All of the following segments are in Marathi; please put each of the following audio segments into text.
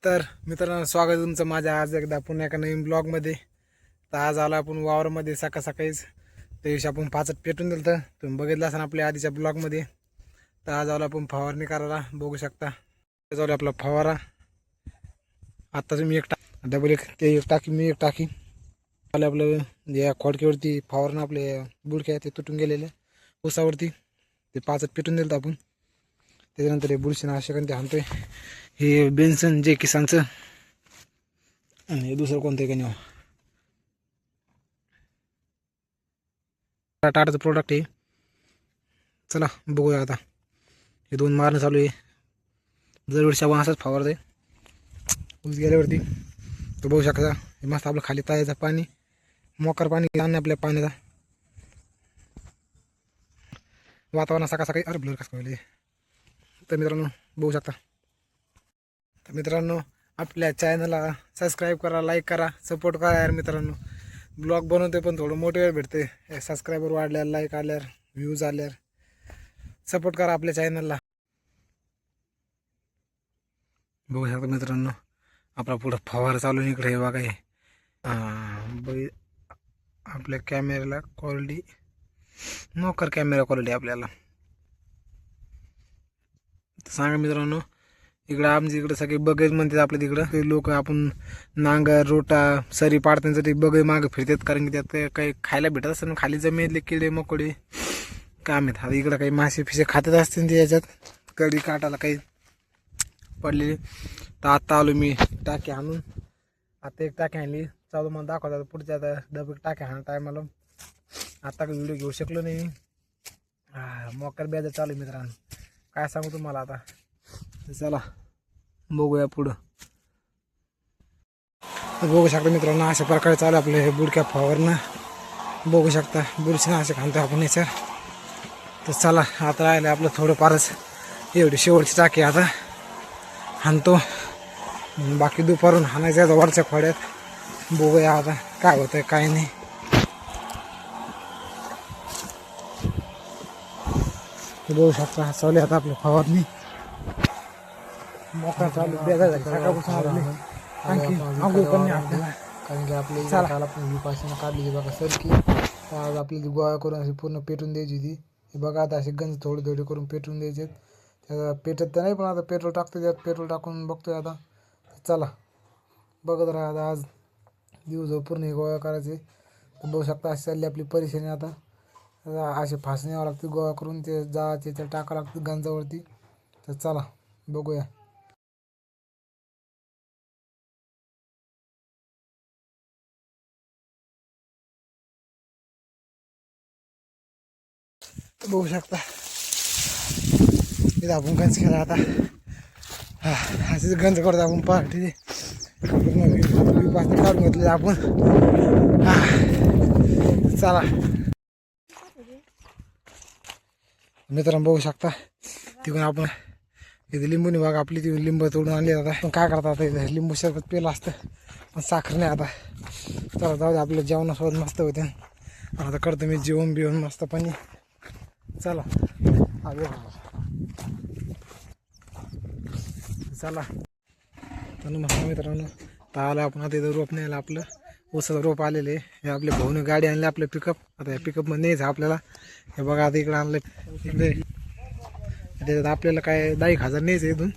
तर मित्रांनो, स्वागत आहे तुमचं माझ्या आज एकदा पुन्हा एका नवीन ब्लॉगमध्ये. तर आज आलो आपण वावरमध्ये सकाळीच. त्या दिवशी आपण पाचट पेटून दिलं तर तुम्ही बघितलं असाल आपल्या आधीच्या ब्लॉगमध्ये. तर आज आलो आपण फवारणी करायला, बघू शकता त्याच्यावर आपला फवारा. आत्ता तुम्ही एक डबल एक ते एक टाकी मी एक टाकी आपलं या खोडकीवरती फवारणं आपले बुडक्या ते तुटून गेलेले ऊसावरती ते पाचट पेटून दिलं आपण. त्याच्यानंतर हे बुरशीनाशक ते आणतोय, हे बेन्सन जे किसानचं आणि हे दुसरं कोणतं का नाही टाटाचं प्रोडक्ट आहे. चला बघूया आता. हे दोन मारणं चालू आहे. दरवर्षी आपण असंच फवारतोय ऊस गेल्यावरती. तर बघू शकता हे मस्त आपलं खाली तायाचं पाणी, मोकर पाणी आणणं आपल्या पाण्याचा. वातावरण सकाळी अरे ब्लर कसं व्हायला. तर मित्रांनो बघू शकता. तर मित्रांनो, आपल्या चॅनलला सबस्क्राईब करा, लाईक करा, सपोर्ट करा यार मित्रांनो. ब्लॉग बनवते पण थोडं मोटिवेट भेटते. सबस्क्रायबर वाढल्यावर, लाईक आल्यावर, व्ह्यूज आल्यावर सपोर्ट करा आपल्या चॅनलला. बघू शकता मित्रांनो, आपला पुढं फवारा चालू इकडे हे बघा. हे आपल्या कॅमेऱ्याला क्वालिटी मोकर कॅमेरा क्वालिटी आपल्याला सांगा मित्रांनो. इकडं आमच्या इकडं सगळे बगेज म्हणतात आपल्या तिकडं. ते लोक आपण नांगर रोटा सरी पाडताना बगे मागं फिरतात, कारण की त्यात काही खायला भेटत असतं ना. खाली जमिनीतले किडे मकोडे काय माहीत. आता इकडं काही मासे फिसे खातात असतील ते याच्यात कडी काटाला काही पडलेली. तर आत्ता आलो मी टाकी आणून. आता एक टाकी आणली चालू मला दाखवतात. पुढच्या आता डबल टाकी आणा टायमाला. आता काही व्हिडिओ घेऊ शकलो नाही. मोकर ब्याज चालू मित्रांनो, काय सांगू तुम्हाला आता. चला बघूया पुढं. बघू शकता मित्रांनो, अशा प्रकारे चालू आपलं हे बुडक्या फवारणं. बघू शकता बुरशीनाशक आणतो आपण याच्यावर. तर चला आता राहिलं आपलं थोडंफारच, एवढी शेवटची टाकी आता हाणतो. बाकी दुपारून हाणायचं वरच्या खोड्यात. बघूया आता काय होतंय काय नाही. बघू शकता चालू आता आपली फवारणी. मोठा चालू सकाळपासून आणखी आंघोळ पण नाही आपल्याला, कारण की आपली काल आपण विपासना काढली बघा सर की आज आपली गोळा करून अशी पूर्ण पेटून द्यायची होती. हे बघा आता असे गंज थोडी थोडी करून पेटून द्यायचे. त्याला पेटत तर नाही, पण आता पेट्रोल टाकतो त्यात. पेट्रोल टाकून बघतोय आता. चला बघत राहा. आता आज दिवसभर पूर्ण हे गोळा करायचे. तर बघू शकता अशी चालली आपली परेशानी आता. असे फास न्यावं लागते गोळा करून, ते जाळाचे ते टाकावं लागतं गंजावरती. तर चला बघूया. बघू शकता इथं आपण गंज केला आता. असेच गंज करतो आपण पार्टी विपासने काढून घेतले आपण. चला मित्रांनो बघू शकता तिकडून आपण इथे लिंबूनी बघा आपली ती लिंब तोडून आणली. आता पण काय करता, आता इथे लिंबू सरबत पेलं असतं पण साखर नाही. आता चला जाऊ दे, आपलं जेवणासोबत मस्त होते. आता करतो मी जेवण बिवण मस्त पाणी. चला चला नमस्कार मित्रांनो. तर आलं आपण आता इथं रोप न्यायला. आपलं ऊसाचं रोप आलेलं आहे. हे आपल्या भाऊने गाडी आणली आपलं पिकअप. आता या पिकअपमध्ये न्यायचं आपल्याला. हे बघा आता इकडं आणलं इकडे. त्याच्यात आपल्याला काय 10,000 न्यायचं इथून.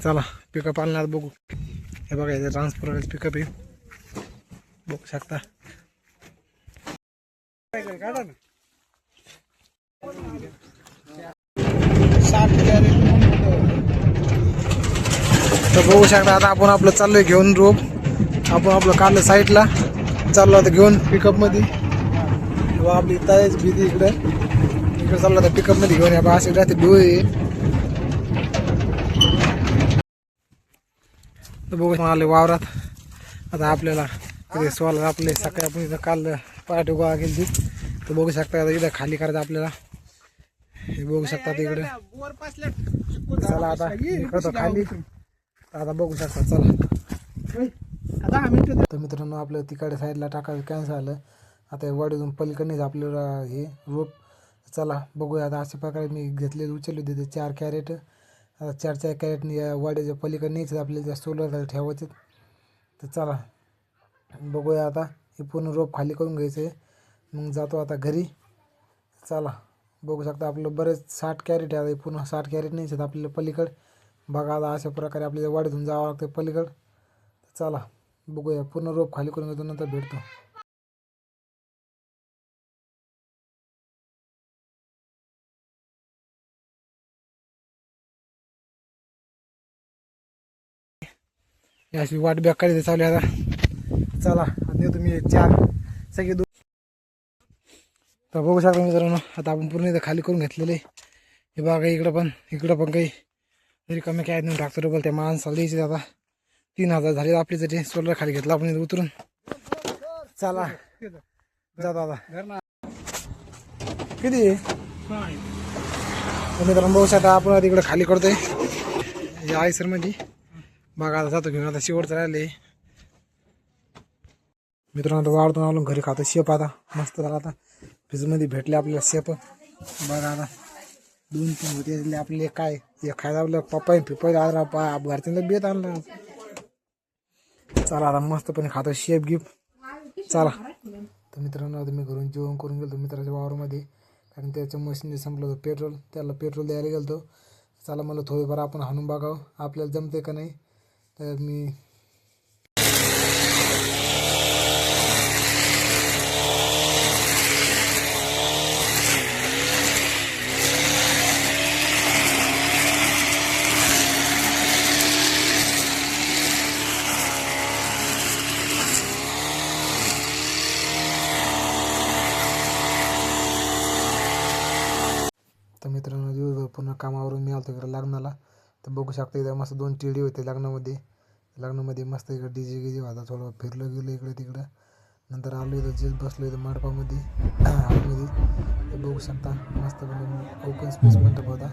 चला पिकअप आणणार बघू. हे बघा इथं ट्रान्सफर पिकअप आहे, बघू शकता. तर बघू शकता आता आपण आपलं चाललोय घेऊन रोप. आपण आपलं काढलं साईडला, चाललो आता घेऊन पिकअप मध्ये. आपली ताईच भीती इकडे चाललो आता पिकअप मध्ये घेऊन. या बा असे राहते डोळे. तर बघू आले वावरात. आता आपल्याला इथे सोला आपले सकाळी आपण इथं काल पहाटे गोळा केली. तर बघू शकता आता इथं खाली करायचं आपल्याला. हे बघू शकता तिकडे. चला आता करतो खाली. आता बघू शकता. चला तर मित्रांनो, आपलं तिकडे साईडला टाकायचं कॅन्सल झालं. आता वाडीतून पलीकडे आपल्याला हे रोप. चला बघूया आता. अशा प्रकारे मी घेतलेले उचलले होते 4 कॅरेट. आता 4 कॅरेटनी या वाड्याच्या पलीकडे न्यायचं आपल्याला, त्या सोलरला ठेवायचं. तर चला बघूया आता. हे पूर्ण रोप खाली करून घ्यायचं आहे, मग जातो आता घरी. चला बघू शकता आपलं बरेच 60 कॅरेट आहे. आता पूर्ण 60 कॅरेट न्यायचं आपल्याला पलीकडे. बघा आता अशा प्रकारे आपल्याला वाड्यातून जावं लागतं पलीकडं. चला बघूया, पूर्ण रोप खाली करून घेतो, नंतर भेटतो. अशी वाट बॅक करायची चालू आहे आता. चला आता येतो मी 4 सगळे तर बघू शकता मित्रांनो. आता आपण पूर्ण इथं खाली करून घेतलेले. हे बघा इकडं पण काही तरी कमी काय देऊन टाकतो डबल. त्या माणसाला द्यायचे आता 3000 झाले आपली जरी. सोलर खाली घेतला आपण इथं उतरून. चला जातो आता. किती मित्रांनो बघू शकता आपण आता इकडं खाली करतोय आहे सर मध्ये. बघा आता जातो घेऊन. आता शेवटचं राहिले मित्रांनो. वाढतून आलो घरी खातो शेप. आता मस्त झाला. आता फ्रीजमध्ये भेटले आपल्याला शेप. बघा आता 2-3 होते आपले. काय हे खायला आपलं पप्पा पिपळ आला घरच्यांना बेत आणला. चला आता मस्तपणे खातो शेप गिफ्ट. चला तर मित्रांनो आता मी घरून जेवण करून गेलो मित्राच्या वावरामध्ये, कारण त्याच्या मशीनने संपलं होतं पेट्रोल. त्याला पेट्रोल द्यायला गेलो. चला मला थोडंफार आपण हाणून बघावं आपल्याला जमते का नाही. तर मी तर मित्रांनो दिवसभर पूर्ण कामावरून मी आलो इकडे लग्नाला. तर बघू शकता इथं मस्त 2 टिडी होते लग्नामध्ये मस्त इकडे डीजे होता. थोडं फिरलो गेलो इकडे तिकडं. नंतर आलो इथं जे बसलो इथं मंडपामध्ये आतमध्ये. ते बघू शकता मस्त ओपन स्पेस मंडप होता.